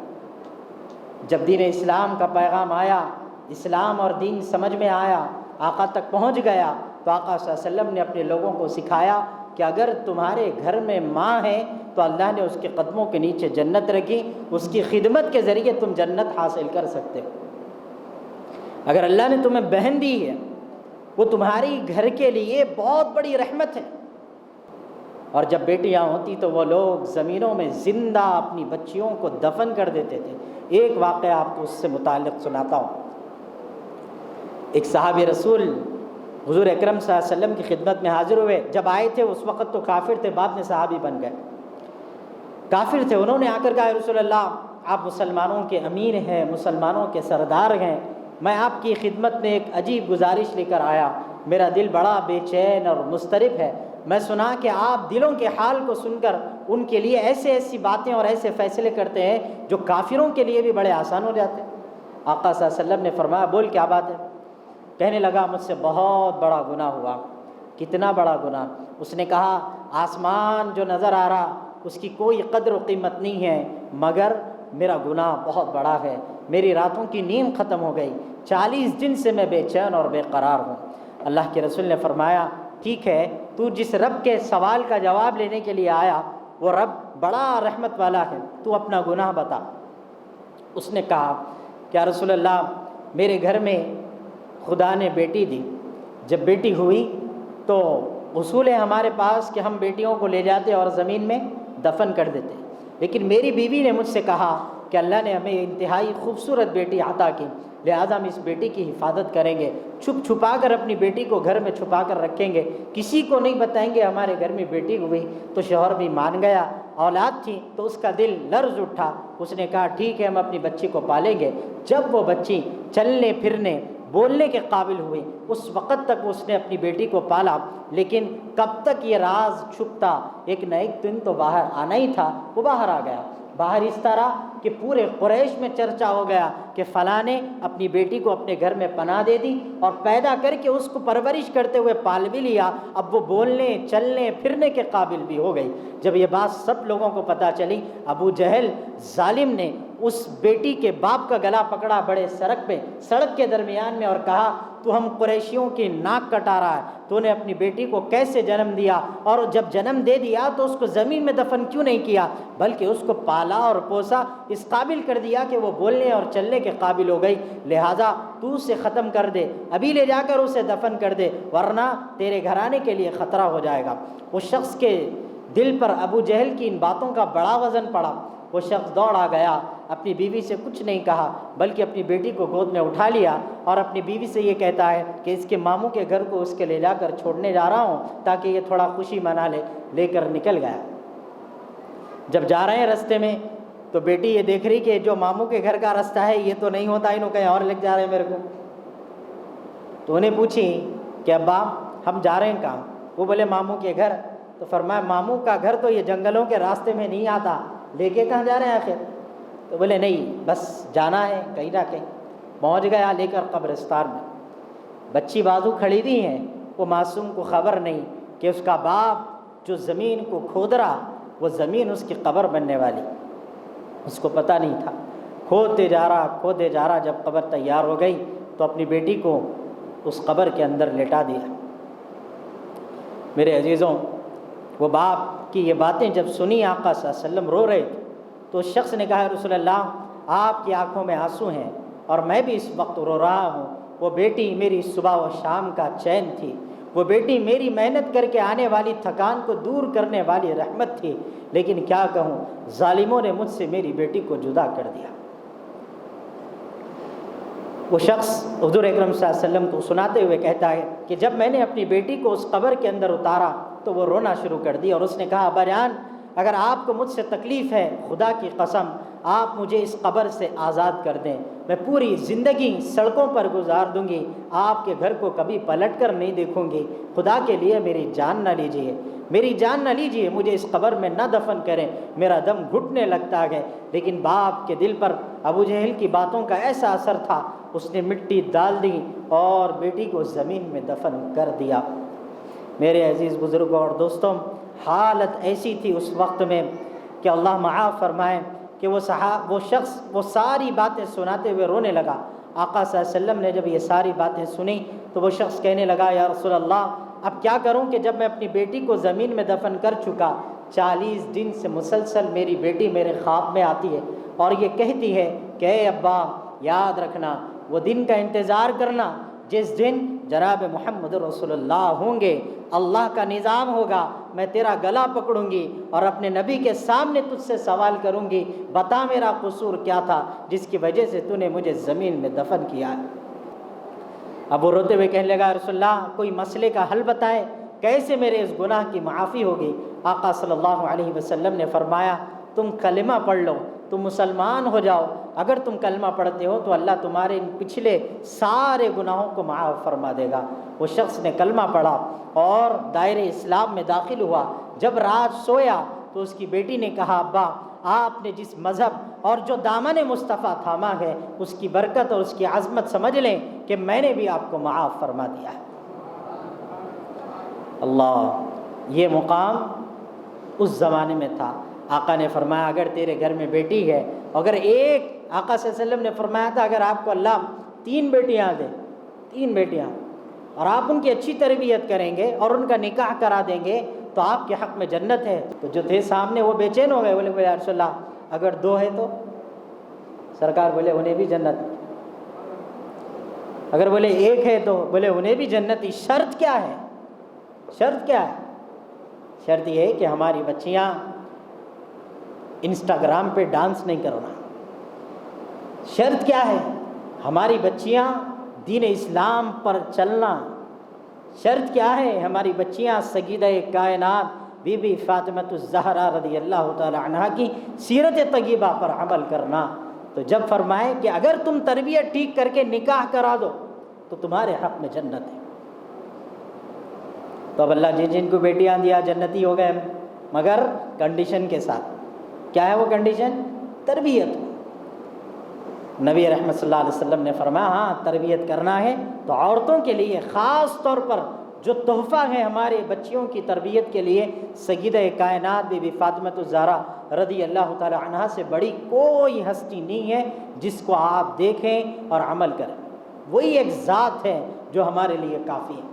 جب دین اسلام کا پیغام آیا، اسلام اور دین سمجھ میں آیا، آقا تک پہنچ گیا، تو آقا صلی اللہ علیہ وسلم نے اپنے لوگوں کو سکھایا کہ اگر تمہارے گھر میں ماں ہے تو اللہ نے اس کے قدموں کے نیچے جنت رکھی، اس کی خدمت کے ذریعے تم جنت حاصل کر سکتے ہو۔ اگر اللہ نے تمہیں بہن دی ہے وہ تمہاری گھر کے لیے بہت بڑی رحمت ہے۔ اور جب بیٹیاں ہوتی تو وہ لوگ زمینوں میں زندہ اپنی بچیوں کو دفن کر دیتے تھے۔ ایک واقعہ آپ کو اس سے متعلق سناتا ہوں۔ ایک صحابی رسول حضور اکرم صلی اللہ علیہ وسلم کی خدمت میں حاضر ہوئے۔ جب آئے تھے اس وقت تو کافر تھے، بعد میں صحابی بن گئے۔ کافر تھے، انہوں نے آ کر کہا رسول اللہ آپ مسلمانوں کے امیر ہیں، مسلمانوں کے سردار ہیں، میں آپ کی خدمت میں ایک عجیب گزارش لے کر آیا، میرا دل بڑا بے چین اور مضطرب ہے، میں سنا کہ آپ دلوں کے حال کو سن کر ان کے لیے ایسی باتیں اور ایسے فیصلے کرتے ہیں جو کافروں کے لیے بھی بڑے آسان ہو جاتے ہیں۔ آقا صلی اللہ علیہ وسلم نے فرمایا بول کیا بات ہے؟ کہنے لگا مجھ سے بہت بڑا گناہ ہوا۔ کتنا بڑا گناہ؟ اس نے کہا آسمان جو نظر آ رہا اس کی کوئی قدر و قیمت نہیں ہے، مگر میرا گناہ بہت بڑا ہے، میری راتوں کی نیند ختم ہو گئی، 40 دن سے میں بے چین اور بے قرار ہوں۔ اللہ کے رسول نے فرمایا ٹھیک ہے، تو جس رب کے سوال کا جواب لینے کے لیے آیا وہ رب بڑا رحمت والا ہے، تو اپنا گناہ بتا۔ اس نے کہا کیا رسول اللہ میرے گھر میں خدا نے بیٹی دی، جب بیٹی ہوئی تو اصول ہے ہمارے پاس کہ ہم بیٹیوں کو لے جاتے اور زمین میں دفن کر دیتے، لیکن میری بیوی نے مجھ سے کہا کہ اللہ نے ہمیں انتہائی خوبصورت بیٹی عطا کی، لہٰذا ہم اس بیٹی کی حفاظت کریں گے، چھپا کر اپنی بیٹی کو گھر میں چھپا کر رکھیں گے، کسی کو نہیں بتائیں گے ہمارے گھر میں بیٹی ہوئی۔ تو شوہر بھی مان گیا، اولاد تھی تو اس کا دل لرز اٹھا، اس نے کہا ٹھیک ہے ہم اپنی بچی کو پالیں گے۔ جب وہ بچی چلنے پھرنے بولنے کے قابل ہوئی اس وقت تک اس نے اپنی بیٹی کو پالا، لیکن کب تک یہ راز چھپتا، ایک نہ ایک دن تو باہر آنا ہی تھا، وہ باہر آ گیا۔ باہر اس طرح کہ پورے قریش میں چرچا ہو گیا کہ فلاں نے اپنی بیٹی کو اپنے گھر میں پناہ دے دی اور پیدا کر کے اس کو پرورش کرتے ہوئے پال بھی لیا، اب وہ بولنے چلنے پھرنے کے قابل بھی ہو گئی۔ جب یہ بات سب لوگوں کو پتہ چلی، ابو جہل ظالم نے اس بیٹی کے باپ کا گلا پکڑا بڑے سڑک کے درمیان میں اور کہا تو ہم قریشیوں کی ناک کٹا رہا ہے، تو نے اپنی بیٹی کو کیسے جنم دیا، اور جب جنم دے دیا تو اس کو زمین میں دفن کیوں نہیں کیا بلکہ اس کو پالا اور پوسا، اس قابل کر دیا کہ وہ بولنے اور چلنے کے قابل ہو گئی، لہٰذا تو اسے ختم کر دے، ابھی لے جا کر اسے دفن کر دے ورنہ تیرے گھرانے کے لیے خطرہ ہو جائے گا۔ اس شخص کے دل پر ابو جہل کی ان باتوں کا بڑا وزن پڑا، وہ شخص دوڑا گیا، اپنی بیوی سے کچھ نہیں کہا بلکہ اپنی بیٹی کو گود میں اٹھا لیا اور اپنی بیوی سے یہ کہتا ہے کہ اس کے ماموں کے گھر کو اس کے لے جا کر چھوڑنے جا رہا ہوں تاکہ یہ تھوڑا خوشی منا لے کر نکل گیا۔ جب جا رہے ہیں رستے میں تو بیٹی یہ دیکھ رہی کہ جو ماموں کے گھر کا رستہ ہے یہ تو نہیں ہوتا، انہوں کہیں اور لگ جا رہے ہیں میرے کو، تو انہیں پوچھی کہ ابا ہم جا رہے ہیں کہاں؟ وہ بولے ماموں کے گھر۔ تو فرمایا ماموں کا گھر تو یہ جنگلوں کے راستے میں نہیں آتا، لے کے کہاں جا رہے ہیں آخر؟ تو بولے نہیں بس جانا ہے کہیں نہ کہیں۔ پہنچ گیا لے کر قبرستان میں، بچی بازو کھڑی دی ہیں، وہ معصوم کو خبر نہیں کہ اس کا باپ جو زمین کو کھود رہا وہ زمین اس کی قبر بننے والی، اس کو پتہ نہیں تھا۔ کھودتے جا رہا، جب قبر تیار ہو گئی تو اپنی بیٹی کو اس قبر کے اندر لٹا دیا۔ میرے عزیزوں، وہ باپ کی یہ باتیں جب سنی آقا صلی اللہ علیہ وسلم رو رہے تھے تو اس شخص نے کہا رسول اللہ آپ کی آنکھوں میں آنسو ہیں اور میں بھی اس وقت رو رہا ہوں، وہ بیٹی میری صبح و شام کا چین تھی، وہ بیٹی میری محنت کر کے آنے والی تھکان کو دور کرنے والی رحمت تھی، لیکن کیا کہوں ظالموں نے مجھ سے میری بیٹی کو جدا کر دیا۔ وہ شخص حضور اکرم صلی اللہ علیہ وسلم کو سناتے ہوئے کہتا ہے کہ جب میں نے اپنی بیٹی کو اس قبر کے اندر اتارا تو وہ رونا شروع کر دی اور اس نے کہا ابا جان اگر آپ کو مجھ سے تکلیف ہے خدا کی قسم آپ مجھے اس قبر سے آزاد کر دیں، میں پوری زندگی سڑکوں پر گزار دوں گی، آپ کے گھر کو کبھی پلٹ کر نہیں دیکھوں گی، خدا کے لیے میری جان نہ لیجیے، میری جان نہ لیجیے، مجھے اس قبر میں نہ دفن کریں، میرا دم گھٹنے لگتا ہے۔ لیکن باپ کے دل پر ابو جہل کی باتوں کا ایسا اثر تھا، اس نے مٹی ڈال دی اور بیٹی کو زمین میں دفن کر دیا۔ میرے عزیز بزرگوں اور دوستوں، حالت ایسی تھی اس وقت میں کہ اللہ معاف فرمائے کہ وہ شخص وہ ساری باتیں سناتے ہوئے رونے لگا۔ آقا صلی اللہ علیہ وسلم نے جب یہ ساری باتیں سنی تو وہ شخص کہنے لگا یا رسول اللہ اب کیا کروں کہ جب میں اپنی بیٹی کو زمین میں دفن کر چکا، 40 دن سے مسلسل میری بیٹی میرے خواب میں آتی ہے اور یہ کہتی ہے کہ اے ابا یاد رکھنا وہ دن کا انتظار کرنا جس دن جناب محمد رسول اللہ ہوں گے، اللہ کا نظام ہوگا، میں تیرا گلا پکڑوں گی اور اپنے نبی کے سامنے تجھ سے سوال کروں گی بتا میرا قصور کیا تھا جس کی وجہ سے تو نے مجھے زمین میں دفن کیا ہے۔ اب وہ روتے ہوئے کہنے لگا رسول اللہ کوئی مسئلے کا حل بتائے، کیسے میرے اس گناہ کی معافی ہوگی؟ آقا صلی اللہ علیہ وسلم نے فرمایا تم کلمہ پڑھ لو، تم مسلمان ہو جاؤ، اگر تم کلمہ پڑھتے ہو تو اللہ تمہارے ان پچھلے سارے گناہوں کو معاف فرما دے گا۔ وہ شخص نے کلمہ پڑھا اور دائرے اسلام میں داخل ہوا۔ جب رات سویا تو اس کی بیٹی نے کہا ابا آپ نے جس مذہب اور جو دامن مصطفیٰ تھاما ہے اس کی برکت اور اس کی عظمت سمجھ لیں کہ میں نے بھی آپ کو معاف فرما دیا ہے۔ اللہ، یہ مقام اس زمانے میں تھا۔ آقا نے فرمایا اگر تیرے گھر میں بیٹی ہے، اگر ایک، آقا صلی اللہ علیہ وسلم نے فرمایا تھا اگر آپ کو اللہ 3 بیٹیاں دے، 3 بیٹیاں، اور آپ ان کی اچھی تربیت کریں گے اور ان کا نکاح کرا دیں گے تو آپ کے حق میں جنت ہے۔ تو جو تھے سامنے وہ بے چین ہو گئے، بولے یا رسول اللہ اگر 2 ہے تو؟ سرکار بولے انہیں بھی جنت۔ اگر بولے 1 ہے تو؟ بولے انہیں بھی جنت۔ شرط کیا ہے؟ شرط کیا ہے؟ شرط یہ ہے کہ ہماری بچیاں انسٹاگرام پہ ڈانس نہیں کرنا۔ شرط کیا ہے؟ ہماری بچیاں دین اسلام پر چلنا۔ شرط کیا ہے؟ ہماری بچیاں سیدہ کائنات بی بی فاطمہ الزہرا رضی اللہ تعالی عنہا کی سیرت طیبہ پر عمل کرنا۔ تو جب فرمائے کہ اگر تم تربیت ٹھیک کر کے نکاح کرا دو تو تمہارے حق میں جنت ہے۔ تو اب اللہ جن کو بیٹیاں دیا جنتی ہو گئے، مگر کنڈیشن کے ساتھ۔ کیا ہے وہ کنڈیشن؟ تربیت۔ نبی رحمت صلی اللہ علیہ وسلم نے فرمایا ہاں تربیت کرنا ہے تو عورتوں کے لیے خاص طور پر جو تحفہ ہے ہمارے بچیوں کی تربیت کے لیے، سیدہ کائنات بی بی فاطمہ الزہرا رضی اللہ تعالی عنہا سے بڑی کوئی ہستی نہیں ہے جس کو آپ دیکھیں اور عمل کریں۔ وہی ایک ذات ہے جو ہمارے لیے کافی ہے۔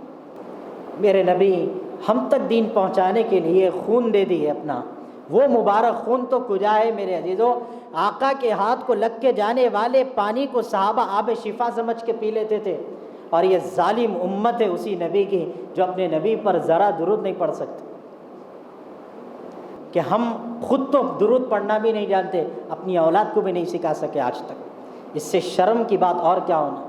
میرے نبی ہم تک دین پہنچانے کے لیے خون دے دی ہے اپنا، وہ مبارک خون تو کجا ہے میرے عزیزو۔ آقا کے ہاتھ کو لگ کے جانے والے پانی کو صحابہ آب شفا سمجھ کے پی لیتے تھے، اور یہ ظالم امت ہے اسی نبی کی جو اپنے نبی پر ذرا درود نہیں پڑھ سکتے، کہ ہم خود تو درود پڑھنا بھی نہیں جانتے، اپنی اولاد کو بھی نہیں سکھا سکے آج تک۔ اس سے شرم کی بات اور کیا ہونا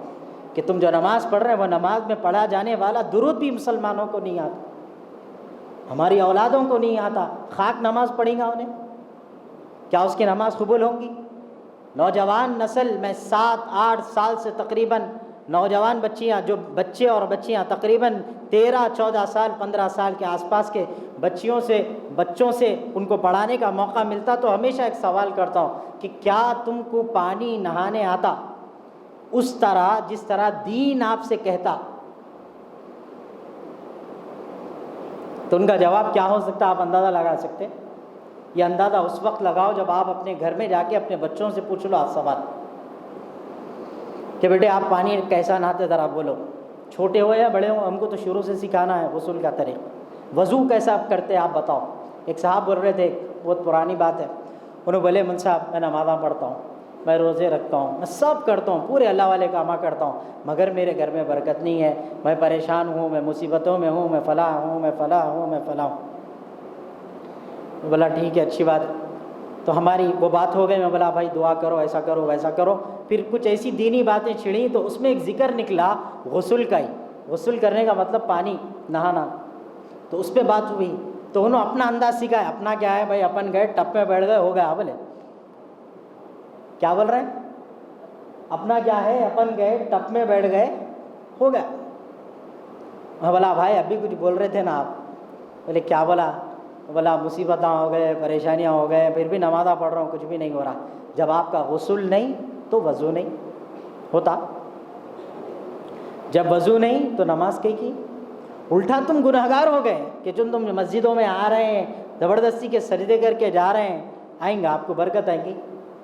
کہ تم جو نماز پڑھ رہے ہیں وہ نماز میں پڑھا جانے والا درود بھی مسلمانوں کو نہیں آتا، ہماری اولادوں کو نہیں آتا، خاک نماز پڑھیں گا انہیں، کیا اس کی نماز قبول ہوں گی؟ نوجوان نسل میں 7-8 سال سے تقریباً نوجوان بچیاں، جو بچے اور بچیاں تقریباً 13-14 سال 15 سال کے آس پاس کے بچوں سے ان کو پڑھانے کا موقع ملتا تو ہمیشہ ایک سوال کرتا ہوں کہ کیا تم کو پانی نہانے آتا اس طرح جس طرح دین آپ سے کہتا؟ تو ان کا جواب کیا ہو سکتا آپ اندازہ لگا سکتے؟ یہ اندازہ اس وقت لگاؤ جب آپ اپنے گھر میں جا کے اپنے بچوں سے پوچھ لو آپ سوال کہ بیٹے آپ پانی کیسا نہاتے ذرا بولو، چھوٹے ہو یا بڑے ہو ہم کو تو شروع سے سکھانا ہے غسل کا طریقہ، وضو کیسا آپ کرتے آپ بتاؤ۔ ایک صاحب بول رہے تھے، بہت پرانی بات ہے، انہوں بولے من صاحب میں نمازاں پڑھتا ہوں، میں روزے رکھتا ہوں، میں سب کرتا ہوں، پورے اللہ والے کامہ کرتا ہوں، مگر میرے گھر میں برکت نہیں ہے، میں پریشان ہوں، میں مصیبتوں میں ہوں، میں فلاں ہوں، میں فلاں ہوں، میں فلاں ہوں۔ بولا ٹھیک ہے اچھی بات ہے، تو ہماری وہ بات ہو گئی، میں بولا بھائی دعا کرو، ایسا کرو ویسا کرو، پھر کچھ ایسی دینی باتیں چھڑیں تو اس میں ایک ذکر نکلا غسل کا ہی، غسل کرنے کا مطلب پانی نہانا، تو اس پہ بات ہوئی تو انہوں اپنا انداز سکھایا. اپنا کیا ہے بھائی, اپن گئے ٹپ میں بیٹھ گئے, ہو گیا. بولے کیا بول رہے ہیں؟ اپنا کیا ہے, اپن گئے ٹپ میں بیٹھ گئے, ہو گیا. میں بولا بھائی ابھی کچھ بول رہے تھے نا آپ. بولے کیا بولا؟ بولا مصیبتیں ہو گئے, پریشانیاں ہو گئے, پھر بھی نمازہ پڑھ رہا ہوں, کچھ بھی نہیں ہو رہا. جب آپ کا غسل نہیں تو وضو نہیں ہوتا, جب وضو نہیں تو نماز کی. الٹا تم گنہگار ہو گئے کہ تم مسجدوں میں آ رہے ہیں, زبردستی کے سجدے کر کے جا رہے ہیں. آئیں گا آپ کو برکت آئے گی.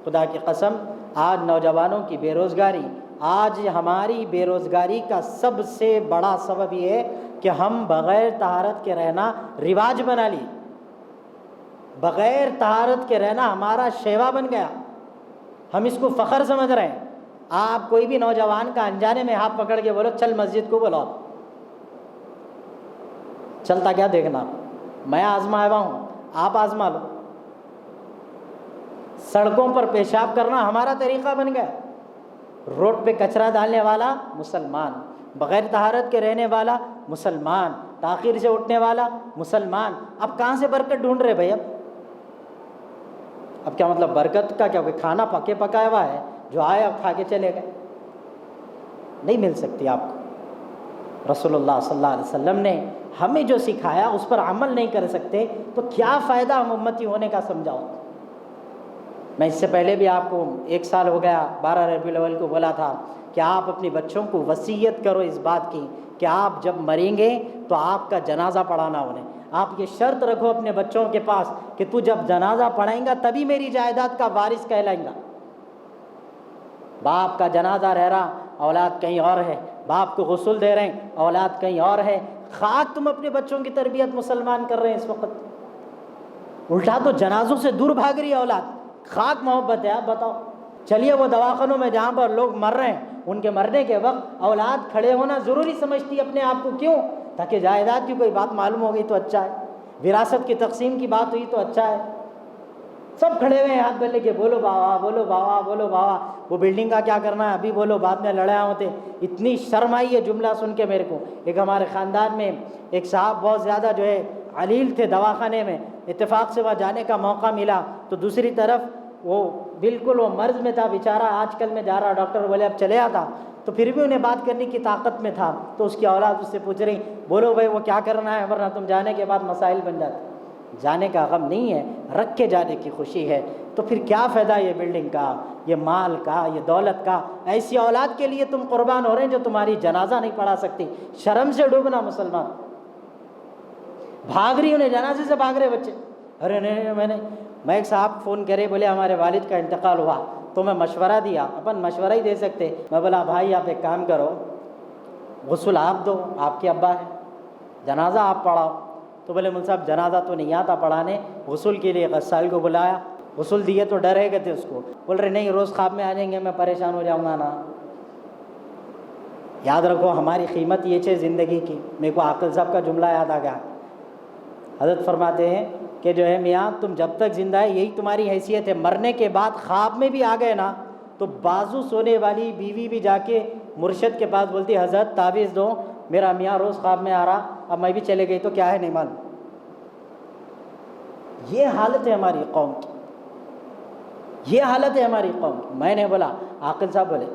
خدا کی قسم آج نوجوانوں کی بے روزگاری, آج ہماری بے روزگاری کا سب سے بڑا سبب یہ ہے کہ ہم بغیر طہارت کے رہنا رواج بنا لی. بغیر طہارت کے رہنا ہمارا شیوا بن گیا, ہم اس کو فخر سمجھ رہے ہیں. آپ کوئی بھی نوجوان کا انجانے میں ہاتھ پکڑ کے بولو چل مسجد کو, بولو چلتا کیا دیکھنا. میں آزمایا ہوں, آپ آزما لو. سڑکوں پر پیشاب کرنا ہمارا طریقہ بن گیا. روڈ پہ کچرا ڈالنے والا مسلمان, بغیر طہارت کے رہنے والا مسلمان, تاخیر سے اٹھنے والا مسلمان. اب کہاں سے برکت ڈھونڈ رہے بھائی؟ اب کیا مطلب برکت کا؟ کیا کوئی کھانا پکایا ہوا ہے جو آئے اب کھا کے چلے گئے؟ نہیں مل سکتی آپ کو. رسول اللہ صلی اللہ علیہ وسلم نے ہمیں جو سکھایا اس پر عمل نہیں کر سکتے تو کیا فائدہ ہم امتی ہونے کا؟ سمجھاؤ. میں اس سے پہلے بھی آپ کو 1 سال ہو گیا 12 ربیع الاول کو بولا تھا کہ آپ اپنی بچوں کو وصیت کرو اس بات کی کہ آپ جب مریں گے تو آپ کا جنازہ پڑھانا انہیں. آپ یہ شرط رکھو اپنے بچوں کے پاس کہ تو جب جنازہ پڑھائیں گا تبھی میری جائیداد کا وارث کہلائیں گا. باپ کا جنازہ رہ رہا, اولاد کہیں اور ہے. باپ کو غسل دے رہے ہیں, اولاد کہیں اور ہے. خاک تم اپنے بچوں کی تربیت مسلمان کر رہے ہیں اس وقت. الٹا تو جنازوں سے دور بھاگ رہی ہے اولاد. خاک محبت ہے. آپ بتاؤ, چلیے وہ دواخانوں میں جہاں پر لوگ مر رہے ہیں ان کے مرنے کے وقت اولاد کھڑے ہونا ضروری سمجھتی اپنے آپ کو. کیوں؟ تاکہ جائیداد کی کوئی بات معلوم ہو گئی تو اچھا ہے, وراثت کی تقسیم کی بات ہوئی تو اچھا ہے. سب کھڑے ہوئے ہیں ہاتھ بلے کے, بولو بابا, بولو بابا, بولو بابا. وہ بلڈنگ کا کیا کرنا ہے ابھی بولو, بعد میں لڑائیں ہوتے. اتنی شرم آئی ہے جملہ سن کے میرے کو. ایک ہمارے خاندان میں ایک صاحب بہت زیادہ جو ہے علیل تھے دواخانے میں, اتفاق سے وہاں جانے کا موقع ملا تو دوسری طرف وہ بالکل وہ مرض میں تھا بیچارہ. آج کل میں جا رہا, ڈاکٹر بولے اب چلے آتا, تو پھر بھی انہیں بات کرنے کی طاقت میں تھا. تو اس کی اولاد اس سے پوچھ رہی, بولو بھائی وہ کیا کرنا ہے ورنہ تم جانے کے بعد مسائل بن جاتے. جانے کا غم نہیں ہے, رکھ کے جانے کی خوشی ہے. تو پھر کیا فائدہ یہ بلڈنگ کا, یہ مال کا, یہ دولت کا؟ ایسی اولاد کے لیے تم قربان ہو رہے ہیں جو تمہاری جنازہ نہیں پڑھا سکتی. شرم سے ڈوبنا مسلمان. بھاگ رہی, انہیں جنازے سے بھاگ رہے بچے. ارے نہیں, میں ایک صاحب فون کرے, بولے ہمارے والد کا انتقال ہوا, تو میں مشورہ دیا. اپن مشورہ ہی دے سکتے. میں بولا بھائی آپ ایک کام کرو, غسل آپ دو, آپ کے ابا ہے, جنازہ آپ پڑھاؤ. تو بولے مول صاحب جنازہ تو نہیں آتا پڑھانے, غسل کے لیے غسال کو بلایا, غسل دیے تو ڈرے گئے تھے اس کو. بول رہے نہیں روز خواب میں آ جائیں گے, میں پریشان ہو جاؤں گا نا. یاد رکھو ہماری قیمت یہ ہے زندگی کی. میرے کو عاقل صاحب کا جملہ یاد آ گیا. حضرت فرماتے ہیں کہ جو ہے میاں تم جب تک زندہ ہے یہی تمہاری حیثیت ہے. مرنے کے بعد خواب میں بھی آ گئے نا تو بازو سونے والی بیوی بھی جا کے مرشد کے پاس بولتی حضرت تعویذ دو, میرا میاں روز خواب میں آ رہا, اب میں بھی چلے گئی تو کیا ہے نہیں معلوم. یہ حالت ہے ہماری قوم کی, یہ حالت ہے ہماری قوم کی. میں نے بولا عاقل صاحب بولے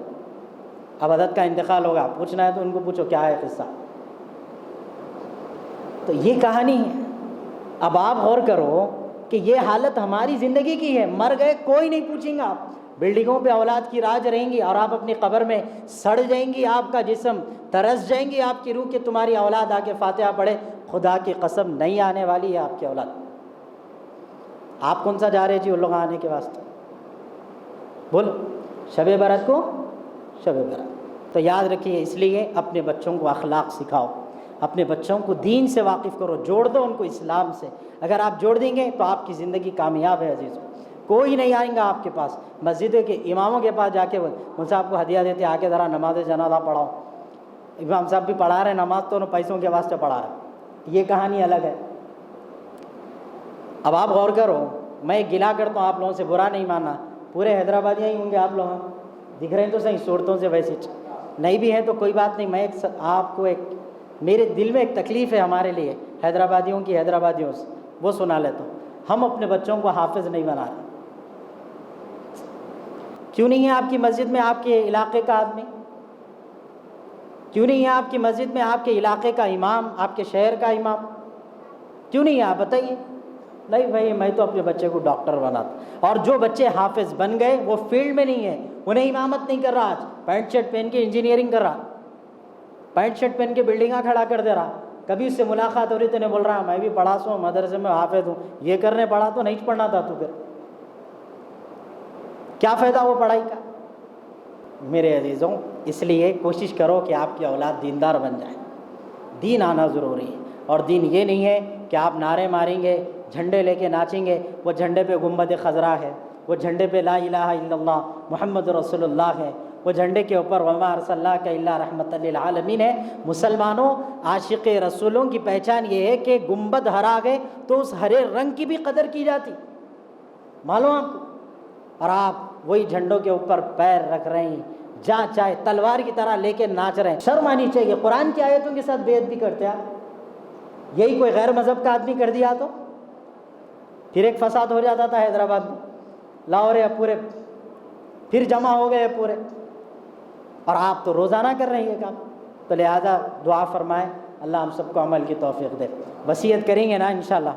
اب حضرت کا انتقال ہوگا, پوچھنا ہے تو ان کو پوچھو کیا ہے قصہ. تو یہ کہانی ہے. اب آپ غور کرو کہ یہ حالت ہماری زندگی کی ہے. مر گئے کوئی نہیں پوچھیں گا. بلڈنگوں پہ اولاد کی راج رہیں گی اور آپ اپنی قبر میں سڑ جائیں گی, آپ کا جسم ترس جائیں گی, آپ کی روح کہ تمہاری اولاد آ کے فاتحہ پڑھے. خدا کی قسم نہیں آنے والی ہے آپ کی اولاد. آپ کون سا جا رہے جی ان لوگ آنے کے واسطے؟ بولو شب برات کو شب برات. تو یاد رکھیے, اس لیے اپنے بچوں کو اخلاق سکھاؤ, اپنے بچوں کو دین سے واقف کرو, جوڑ دو ان کو اسلام سے. اگر آپ جوڑ دیں گے تو آپ کی زندگی کامیاب ہے عزیزوں. کوئی نہیں آئیں گا آپ کے پاس. مسجد کے اماموں کے پاس جا کے ان سے آپ کو ہدیہ دیتے آ کے ذرا نماز جنازہ پڑھاؤ. امام صاحب بھی پڑھا رہے ہیں نماز, تو انہوں پیسوں کے واسطے پڑھا رہے ہیں. یہ کہانی الگ ہے. اب آپ غور کرو, میں گلا کرتا ہوں, آپ لوگوں سے برا نہیں ماننا, پورے حیدرآبادیاں ہی ہوں گے آپ لوگ, دکھ رہے ہیں تو صحیح صورتوں سے ویسے نہیں بھی ہیں تو کوئی بات نہیں. میں آپ کو ایک میرے دل میں ایک تکلیف ہے ہمارے لیے, حیدرآبادیوں کی حیدرآبادیوں سے، وہ سنا لیتا ہوں۔ ہم اپنے بچوں کو حافظ نہیں بنا رہے۔ کیوں نہیں ہے آپ کی مسجد میں آپ کے علاقے کا آدمی؟ کیوں نہیں ہے آپ کی مسجد میں آپ کے علاقے کا امام، آپ کے شہر کا امام؟ کیوں نہیں ہے؟ آپ بتائیے۔ نہیں بھائی، میں تو اپنے بچے کو ڈاکٹر بناتا۔ اور جو بچے حافظ بن گئے وہ فیلڈ میں نہیں ہے، انہیں امامت نہیں کر رہا، آج پینٹ شرٹ پہن کے انجینئرنگ کر رہا، پینٹ شرٹ پہن کے بلڈنگاں کھڑا کر دے رہا۔ کبھی اس سے ملاقات ہو رہی تو نہیں بول رہا میں بھی پڑھا سو مدرسے میں حافظ ہوں، یہ کرنے پڑھا تو نہیں پڑھنا تھا تو پھر کیا فائدہ وہ پڑھائی کا؟ میرے عزیزوں، اس لیے کوشش کرو کہ آپ کی اولاد دیندار بن جائے۔ دین آنا ضروری ہے، اور دین یہ نہیں ہے کہ آپ نعرے ماریں گے، جھنڈے لے کے ناچیں گے۔ وہ جھنڈے پہ گنبد خضرا ہے، وہ جھنڈے پہ لا الہ الا اللہ محمد رسول اللہ ہے، وہ جھنڈے کے اوپر وما ارسلناک الا رحمۃ للعالمین ہے۔ مسلمانوں، عاشق رسولوں کی پہچان یہ ہے کہ گنبد ہرا گئے تو اس ہرے رنگ کی بھی قدر کی جاتی، معلوم آپ کو؟ اور آپ وہی جھنڈوں کے اوپر پیر رکھ رہے ہیں، جہاں چاہے تلوار کی طرح لے کے ناچ رہے ہیں۔ شرم آنی چاہیے۔ قرآن کی آیتوں کے ساتھ بیعت بھی کرتے ہیں آپ۔ یہی کوئی غیر مذہب کا آدمی کر دیا تو پھر ایک فساد ہو جاتا تھا حیدرآباد میں، لاہور ہے پورے پھر جمع ہو گئے پورے، اور آپ تو روزانہ کر رہے ہیں یہ کام۔ تو لہذا دعا فرمائیں اللہ ہم سب کو عمل کی توفیق دے۔ وصیت کریں گے نا انشاءاللہ؟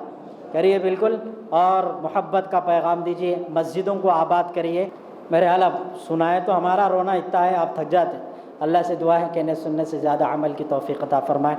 کریے بالکل، اور محبت کا پیغام دیجیے، مسجدوں کو آباد کریے۔ میرے حال اب سنائے تو ہمارا رونا اتنا ہے، آپ تھک جاتے ہیں۔ اللہ سے دعا ہے کہ انہیں سننے سے زیادہ عمل کی توفیق عطا فرمائے۔